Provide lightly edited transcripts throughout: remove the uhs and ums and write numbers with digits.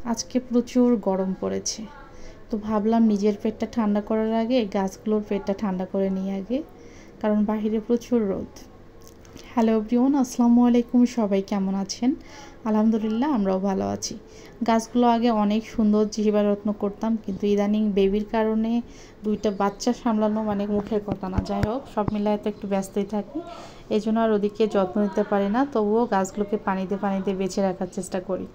আজকে প্রচুর গরম পড়েছে, তো ভাবলাম নিজের পেটটা ঠান্ডা করার আগে গাছগুলোর পেটটা ঠান্ডা করে নিই আগে, কারণ বাহিরে প্রচুর রোদ। হ্যালো এভরিওয়ান, আসসালামু আলাইকুম। সবাই কেমন আছেন? আলহামদুলিল্লাহ, আমরাও ভালো আছি। গাছগুলো আগে অনেক সুন্দর জীবাযত্ন করতাম, কিন্তু ইদানিং বেবির কারণে দুইটা বাচ্চা সামলানো মানে মুখের কথা না। যাই হোক, সব মিলায় তো একটু ব্যস্তই থাকি, এই জন্য আর ওদিকে যত্ন নিতে পারি না। তবুও গাছগুলোকে পানিতে বেঁচে রাখার চেষ্টা করি।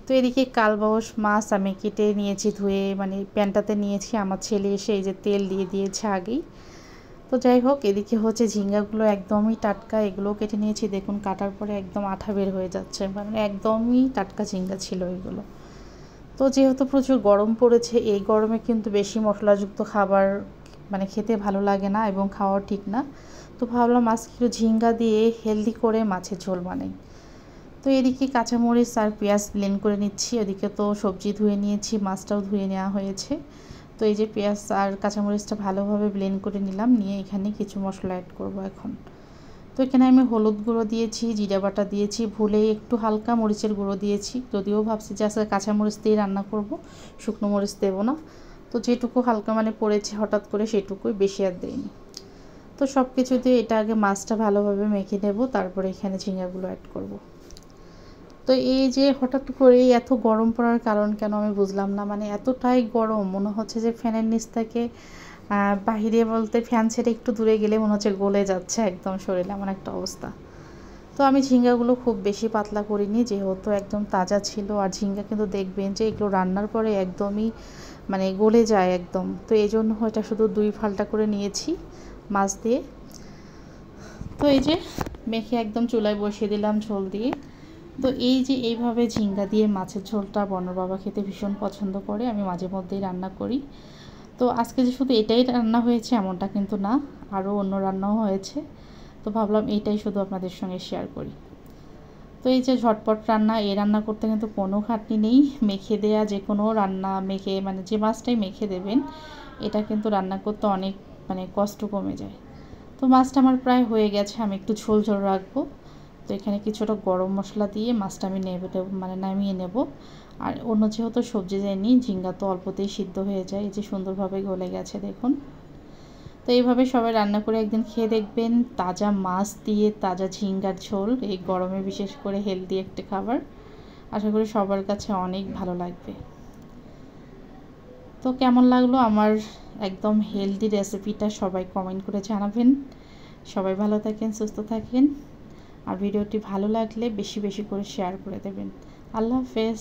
তো এদিকে কালবাউস মাছ আমি কেটে নিয়েছি, ধুয়ে মানে প্যানটাতে নিয়েছি। আমার ছেলে এসে এই যে তেল দিয়ে দিয়েছে আগেই। তো যাই হোক, এদিকে হচ্ছে ঝিঙ্গাগুলো একদমই টাটকা, এগুলো কেটে নিয়েছি। দেখুন, কাটার পরে একদম আঠা বের হয়ে যাচ্ছে, মানে একদমই টাটকা ঝিঙ্গা ছিল এগুলো। তো যেহেতু প্রচুর গরম পড়েছে, এই গরমে কিন্তু বেশি মশলাযুক্ত খাবার মানে খেতে ভালো লাগে না এবং খাওয়া ঠিক না। তো ভাবলাম আজকে একটু ঝিঙ্গা দিয়ে হেলদি করে মাছের ঝোল বানাই। তো এদিকে কাঁচামরিচ আর পেঁয়াজ ব্লেন্ড করে নিচ্ছি। ওদিকে তো সবজি ধুয়ে নিয়েছি, মাছটাও ধুয়ে নেওয়া হয়েছে। তো এই যে পেঁয়াজ আর কাঁচামরিচটা ভালোভাবে ব্লেন্ড করে নিলাম, নিয়ে এখানে কিছু মশলা অ্যাড করব এখন। তো এখানে আমি হলুদ গুঁড়ো দিয়েছি, জিরা বাটা দিয়েছি, ভুলেই একটু হালকা মরিচের গুঁড়ো দিয়েছি। যদিও ভাবছি যে আজকে কাঁচামরিচ দিয়ে রান্না করব, শুকনো মরিচ দেবো না। তো যেটুকু হালকা মানে পড়েছে হঠাৎ করে, সেটুকুই, বেশি আর দিইনি। তো সব কিছু দিয়ে এটা আগে মাছটা ভালোভাবে মেখে নেব, তারপরে এখানে ঝিঙ্গাগুলো অ্যাড করব। তো এই যে হঠাৎ করেই এত গরম পড়ার কারণ কেন আমি বুঝলাম না, মানে এতটাই গরম মনে হচ্ছে যে ফ্যানের নিচ থেকে বাহিরে বলতে ফ্যান ছেড়ে একটু দূরে গেলে মনে হচ্ছে গলে যাচ্ছে একদম শরীরে, এমন একটা অবস্থা। তো আমি ঝিঙ্গাগুলো খুব বেশি পাতলা করিনি, যেহেতু একদম তাজা ছিল। আর ঝিঙ্গা কিন্তু দেখবেন যে এগুলো রান্নার পরে একদমই মানে গলে যায় একদম। তো এই জন্য এটা শুধু 2 ফালটা করে নিয়েছি মাছ দিয়ে। তো এই যে মেখে একদম চুলায় বসিয়ে দিলাম ঝোল দিয়ে। তো এই যে এইভাবে ঝিঙ্গা দিয়ে মাছের ঝোলটা বড় বাবা খেতে ভীষণ পছন্দ করে, আমি মাঝে মধ্যেই রান্না করি। তো আজকে যে শুধু এটাই রান্না হয়েছে এমনটা কিন্তু না, আরও অন্য রান্নাও হয়েছে। তো ভাবলাম এইটাই শুধু আপনাদের সঙ্গে শেয়ার করি। তো এই যে ঝটপট রান্না, এই রান্না করতে কিন্তু কোনো খাটনি নেই। মেখে দেয়া যে কোনো রান্না, মেখে মানে যে মাছটাই মেখে দেবেন, এটা কিন্তু রান্না করতে অনেক মানে কষ্ট কমে যায়। তো মাছটা আমার প্রায় হয়ে গেছে, আমি একটু ঝোল ঝোল রাখবো। তো এখানে কিছুটা গরম মশলা দিয়ে মাছটা আমি মানে নামিয়ে নেব। আর অন্য যেহেতু সবজি দেয়নি, ঝিঙ্গা তো অল্পতেই সিদ্ধ হয়ে যায়। এই যে সুন্দরভাবে গলে গেছে দেখুন। তো এইভাবে সবাই রান্না করে একদিন খেয়ে দেখবেন, তাজা মাছ দিয়ে তাজা ঝিঙ্গার ঝোল, এই গরমে বিশেষ করে হেলদি একটা খাবার। আশা করি সবার কাছে অনেক ভালো লাগবে। তো কেমন লাগলো আমার একদম হেলদি রেসিপিটা সবাই কমেন্ট করে জানাবেন। সবাই ভালো থাকেন, সুস্থ থাকেন। আর ভিডিওটি ভালো লাগলে বেশি বেশি করে শেয়ার করে দেবেন। আল্লাহ হাফেজ।